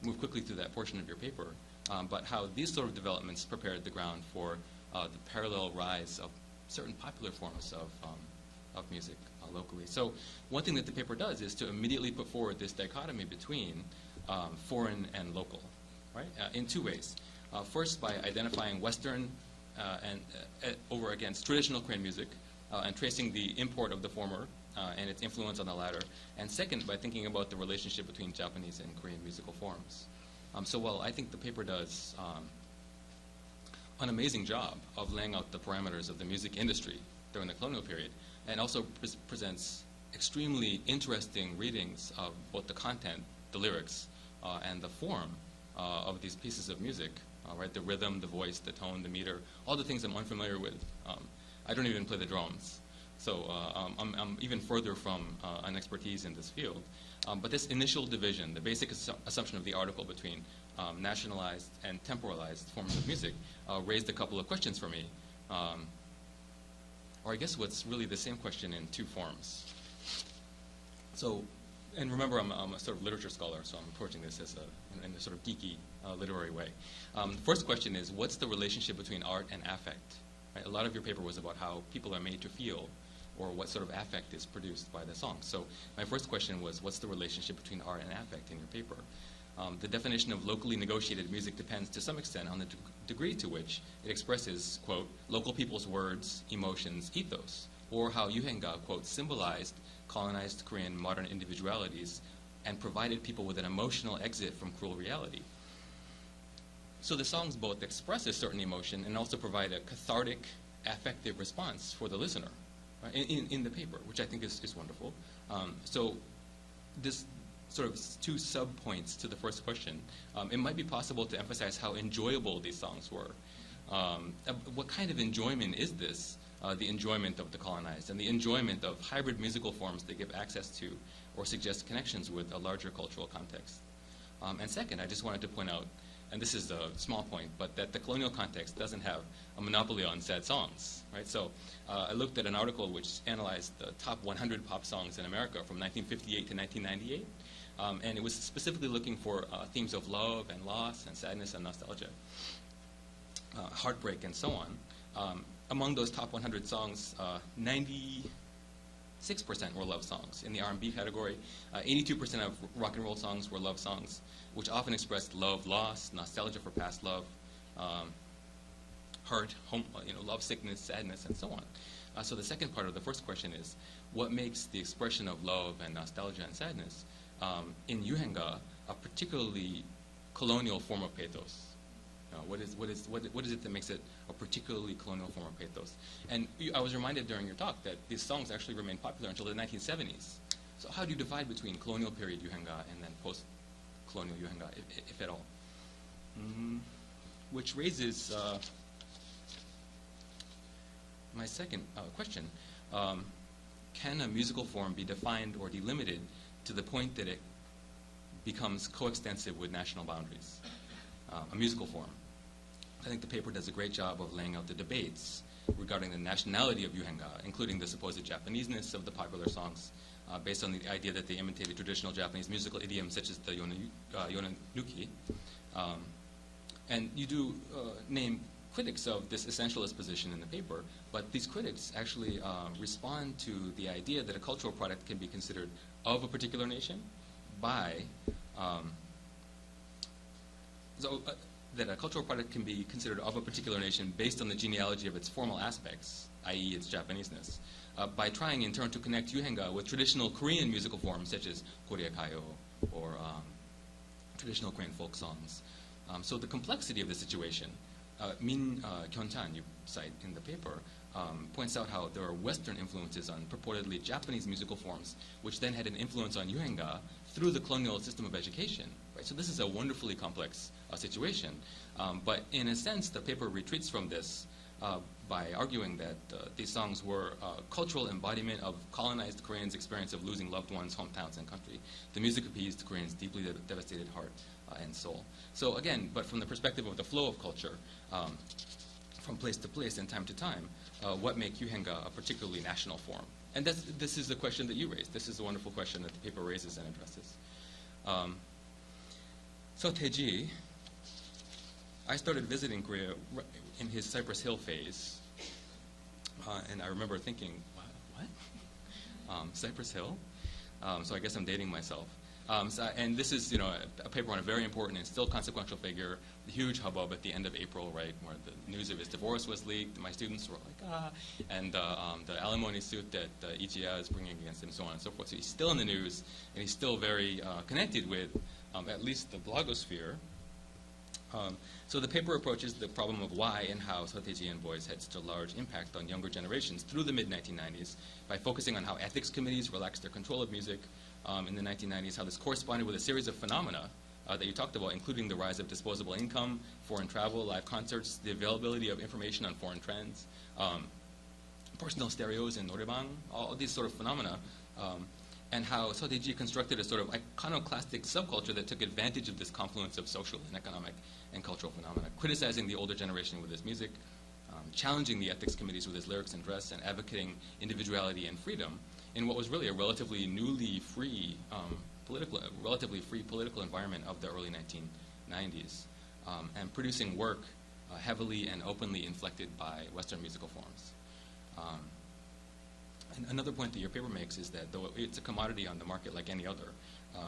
move quickly through that portion of your paper, but how these sort of developments prepared the ground for the parallel rise of certain popular forms of music locally. So one thing that the paper does is to immediately put forward this dichotomy between foreign and local, right? In two ways. First, by identifying Western over against traditional Korean music and tracing the import of the former and its influence on the latter. And second, by thinking about the relationship between Japanese and Korean musical forms. So while I think the paper does an amazing job of laying out the parameters of the music industry during the colonial period, and also presents extremely interesting readings of both the content, the lyrics, and the form of these pieces of music, right? The rhythm, the voice, the tone, the meter, all the things I'm unfamiliar with. I don't even play the drums, so I'm even further from an expertise in this field. But this initial division, the basic assumption of the article between nationalized and temporalized forms of music, raised a couple of questions for me. Or I guess what's really the same question in two forms. So, and remember, I'm a sort of literature scholar, so I'm approaching this as in a sort of geeky literary way. The first question is, what's the relationship between art and affect? Right? A lot of your paper was about how people are made to feel, or what sort of affect is produced by the song. So my first question was, what's the relationship between art and affect in your paper? The definition of locally negotiated music depends to some extent on the degree to which it expresses, quote, local people's words, emotions, ethos, or how Yuhenga, quote, symbolized colonized Korean modern individualities and provided people with an emotional exit from cruel reality. So the songs both express a certain emotion and also provide a cathartic, affective response for the listener, right, in the paper, which I think is wonderful. So this sort of two sub-points to the first question. It might be possible to emphasize how enjoyable these songs were. What kind of enjoyment is this? The enjoyment of the colonized and the enjoyment of hybrid musical forms that give access to or suggest connections with a larger cultural context. And second, I just wanted to point out, and this is a small point, but that the colonial context doesn't have a monopoly on sad songs, right? So I looked at an article which analyzed the top 100 pop songs in America from 1958 to 1998. And it was specifically looking for themes of love and loss and sadness and nostalgia, heartbreak and so on. Among those top 100 songs, 96% were love songs. In the R&B category, 82% of rock and roll songs were love songs, which often expressed love, loss, nostalgia for past love, hurt, love sickness, sadness, and so on. So the second part of the first question is, what makes the expression of love and nostalgia and sadness in Yuhenga a particularly colonial form of pathos? What is it that makes it a particularly colonial form of pathos? And I was reminded during your talk that these songs actually remained popular until the 1970s. So how do you divide between colonial period Yuhenga and then post-colonial Yuhenga, if at all? Which raises my second question. Can a musical form be defined or delimited to the point that it becomes coextensive with national boundaries? A musical form. I think the paper does a great job of laying out the debates regarding the nationality of Yuhenga, including the supposed Japaneseness of the popular songs, based on the idea that they imitated traditional Japanese musical idioms such as the yonanuki. And you do name critics of this essentialist position in the paper, but these critics actually respond to the idea that a cultural product can be considered of a particular nation by that a cultural product can be considered of a particular nation based on the genealogy of its formal aspects, i.e. its Japaneseness, by trying in turn to connect Yuhenga with traditional Korean musical forms such as Koreakayo or traditional Korean folk songs. So the complexity of the situation, Min Kyun-chan, you cite in the paper, points out how there are Western influences on purportedly Japanese musical forms, which then had an influence on Yuhenga through the colonial system of education. Right? So this is a wonderfully complex situation. But in a sense, the paper retreats from this by arguing that these songs were a cultural embodiment of colonized Koreans' experience of losing loved ones, hometowns, and country. The music appeased Koreans' deeply devastated heart and soul. So again, but from the perspective of the flow of culture, from place to place and time to time, what make Yuhenga a particularly national form? And this is the question that you raised. This is a wonderful question that the paper raises and addresses. So Taeji, I started visiting Korea in his Cypress Hill phase, and I remember thinking, what? Cypress Hill? So I guess I'm dating myself. And this is, a paper on a very important and still consequential figure. The huge hubbub at the end of April, right, where the news of his divorce was leaked. My students were like, and the alimony suit that Ijia is bringing against him, so on and so forth. So he's still in the news, and he's still very connected with at least the blogosphere. So the paper approaches the problem of why and how Sotaejian boys had such a large impact on younger generations through the mid-1990s by focusing on how ethics committees relaxed their control of music in the 1990s, how this corresponded with a series of phenomena that you talked about, including the rise of disposable income, foreign travel, live concerts, the availability of information on foreign trends, personal stereos and norebang, all these sort of phenomena, and how Sotaeji constructed a sort of iconoclastic subculture that took advantage of this confluence of social and economic and cultural phenomena, criticizing the older generation with his music, challenging the ethics committees with his lyrics and dress, and advocating individuality and freedom in what was really a relatively newly free, relatively free political environment of the early 1990s, and producing work heavily and openly inflected by Western musical forms. And another point that your paper makes is that though it's a commodity on the market like any other,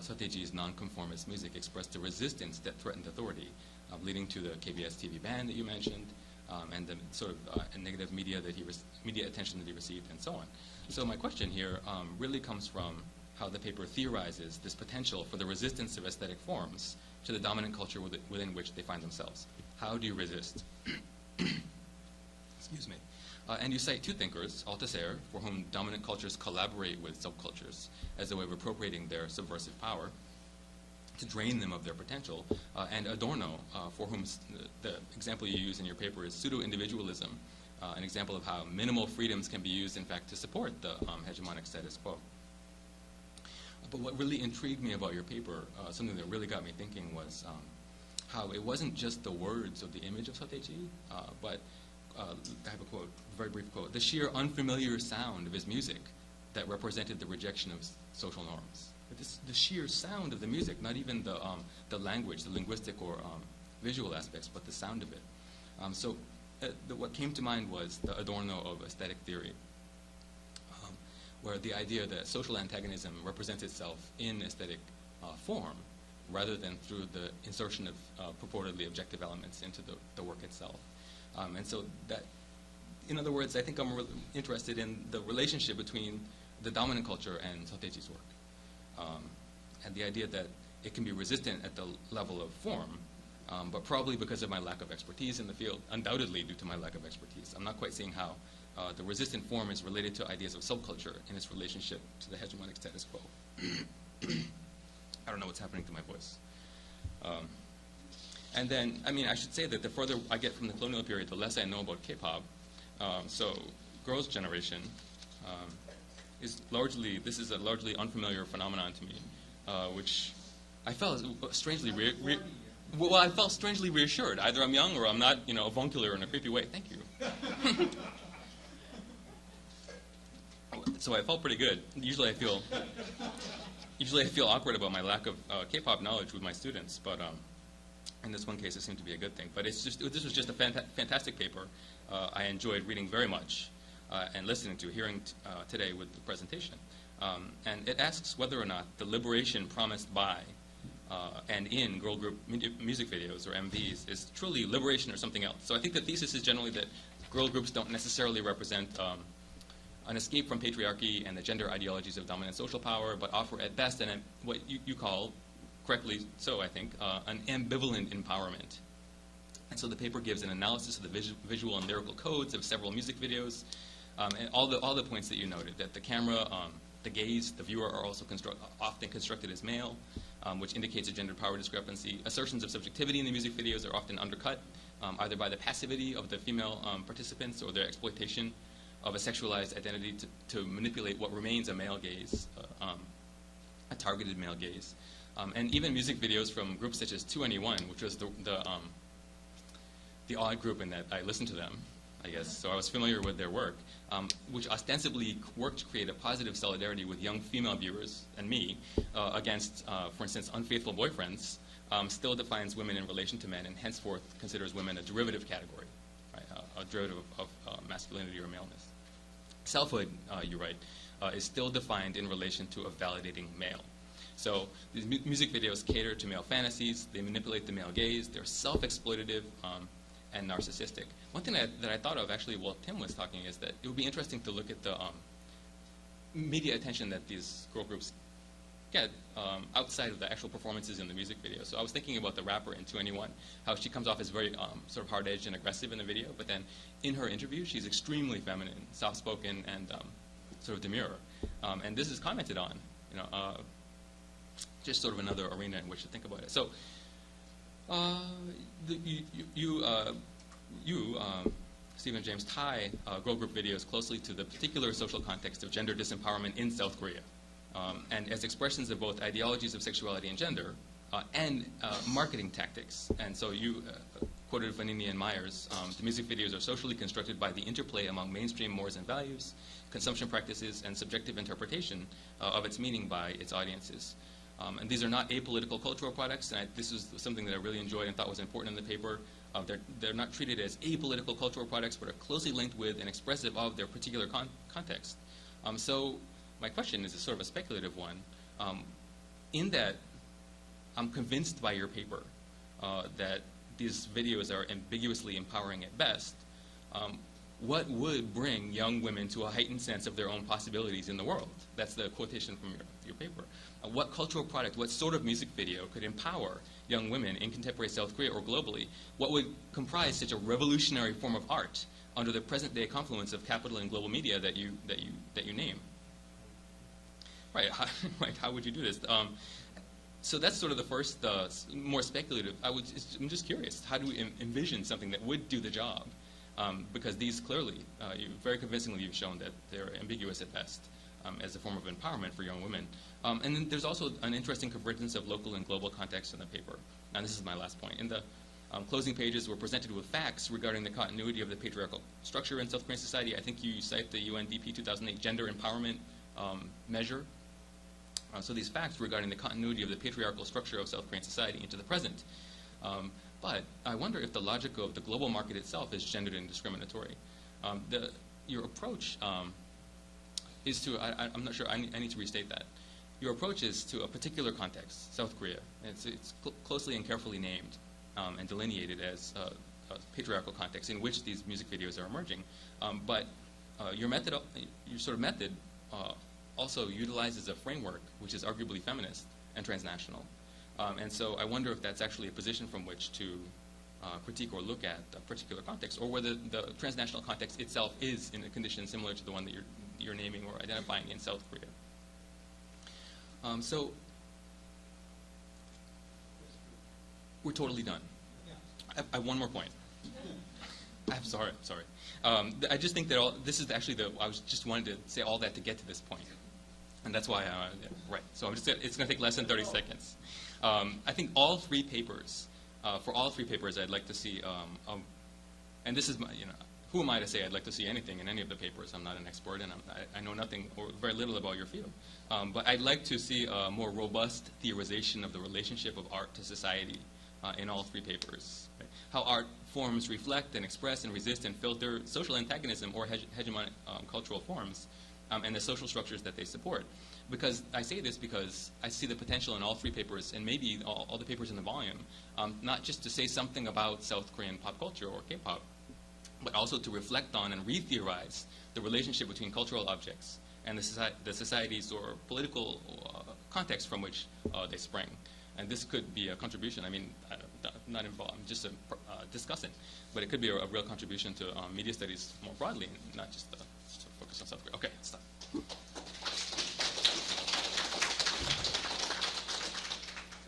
Sotaeji's nonconformist music expressed a resistance that threatened authority, leading to the KBS TV ban that you mentioned, and the sort of negative media attention that he received, and so on. So my question here really comes from how the paper theorizes this potential for the resistance of aesthetic forms to the dominant culture within which they find themselves. How do you resist? Excuse me. And you cite two thinkers, Althusser, for whom dominant cultures collaborate with subcultures as a way of appropriating their subversive power to drain them of their potential, and Adorno, for whom the example you use in your paper is pseudo-individualism, an example of how minimal freedoms can be used, in fact, to support the hegemonic status quo. But what really intrigued me about your paper, something that really got me thinking, was how it wasn't just the words of the image of Sotaeji, but I have a quote, a very brief quote, the sheer unfamiliar sound of his music that represented the rejection of social norms. The sheer sound of the music, not even the language, the linguistic or visual aspects, but the sound of it. What came to mind was the Adorno of aesthetic theory, where the idea that social antagonism represents itself in aesthetic form rather than through the insertion of purportedly objective elements into the work itself. And so that, in other words, I think I'm interested in the relationship between the dominant culture and Sotaeji's work. And the idea that it can be resistant at the level of form, but probably because of my lack of expertise in the field, undoubtedly due to my lack of expertise. I'm not quite seeing how the resistant form is related to ideas of subculture in its relationship to the hegemonic status quo. I don't know what's happening to my voice. And then, I should say that the further I get from the colonial period, the less I know about K-pop. So girls' generation is this is a largely unfamiliar phenomenon to me, which I felt strangely I felt strangely reassured. Either I'm young or I'm not, avuncular in a creepy way. Thank you. So I felt pretty good. Usually I feel awkward about my lack of K-pop knowledge with my students, but in this one case it seemed to be a good thing. But this was just a fantastic paper. I enjoyed reading very much and listening to, hearing today with the presentation. And it asks whether or not the liberation promised by and in girl group music videos, or MVs, is truly liberation or something else. So I think the thesis is generally that girl groups don't necessarily represent an escape from patriarchy and the gender ideologies of dominant social power, but offer at best what you call, correctly so I think, an ambivalent empowerment. And so the paper gives an analysis of the visual and lyrical codes of several music videos, and all the points that you noted, that the camera, the gaze, the viewer are also often constructed as male, which indicates a gender power discrepancy. Assertions of subjectivity in the music videos are often undercut, either by the passivity of the female participants or their exploitation of a sexualized identity to manipulate what remains a male gaze, a targeted male gaze. And even music videos from groups such as 2NE1, which was the odd group in that I listened to them, I guess. So I was familiar with their work, which ostensibly worked to create a positive solidarity with young female viewers and me against, for instance, unfaithful boyfriends, still defines women in relation to men and henceforth considers women a derivative category, right? A derivative of masculinity or maleness. Selfhood, you write, is still defined in relation to a validating male. So these music videos cater to male fantasies, they manipulate the male gaze, they're self-exploitative and narcissistic. One thing that I thought of actually while Tim was talking is that it would be interesting to look at the media attention that these girl groups get outside of the actual performances in the music video. So I was thinking about the rapper in 2NE1, how she comes off as very sort of hard-edged and aggressive in the video, but then in her interview she's extremely feminine, soft-spoken, and sort of demure. And this is commented on, just sort of another arena in which to think about it. So Stephen James, tie girl group videos closely to the particular social context of gender disempowerment in South Korea, and as expressions of both ideologies of sexuality and gender, and marketing tactics. And so you quoted Vanini and Myers, the music videos are socially constructed by the interplay among mainstream mores and values, consumption practices, and subjective interpretation of its meaning by its audiences. And these are not apolitical cultural products, and this is something that I really enjoyed and thought was important in the paper. They're not treated as apolitical cultural products, but are closely linked with and expressive of their particular context. So my question is a sort of a speculative one. In that, I'm convinced by your paper that these videos are ambiguously empowering at best. What would bring young women to a heightened sense of their own possibilities in the world? That's the quotation from your paper. What cultural product, what sort of music video could empower young women in contemporary South Korea or globally? What would comprise such a revolutionary form of art under the present-day confluence of capital and global media that you name? Right. How would you do this? So that's sort of the first, more speculative. I'm just curious. How do we envision something that would do the job? Because these clearly, very convincingly, you've shown that they're ambiguous at best as a form of empowerment for young women. And then there's also an interesting convergence of local and global context in the paper. And this is my last point. In the closing pages, we're presented with facts regarding the continuity of the patriarchal structure in South Korean society. I think you cite the UNDP 2008 gender empowerment measure. So these facts regarding the continuity of the patriarchal structure of South Korean society into the present. But I wonder if the logic of the global market itself is gendered and discriminatory. Your approach is to, I'm not sure, I need to restate that. Your approach is to a particular context, South Korea. It's closely and carefully named and delineated as a patriarchal context in which these music videos are emerging. But your sort of method also utilizes a framework which is arguably feminist and transnational. And so I wonder if that's actually a position from which to critique or look at a particular context, or whether the transnational context itself is in a condition similar to the one that you're naming or identifying in South Korea. So we're totally done. I have one more point. I'm sorry. I just think that this is actually I was just wanted to say all that to get to this point. And that's why, right. So it's going to take less than 30 seconds. I think all three papers, for all three papers, I'd like to see, and this is my, who am I to say I'd like to see anything in any of the papers? I'm not an expert, and I know nothing or very little about your field. But I'd like to see a more robust theorization of the relationship of art to society in all three papers. Right? How art forms reflect and express and resist and filter social antagonism or hegemonic cultural forms, and the social structures that they support. Because I say this because I see the potential in all three papers, and maybe all the papers in the volume, not just to say something about South Korean pop culture or K-pop, but also to reflect on and re-theorize the relationship between cultural objects and the societies or political context from which they spring. And this could be a contribution. I mean, I'm not involved. I'm just discussing, but it could be a real contribution to media studies more broadly, and not just focus on South Korea. Okay, stop.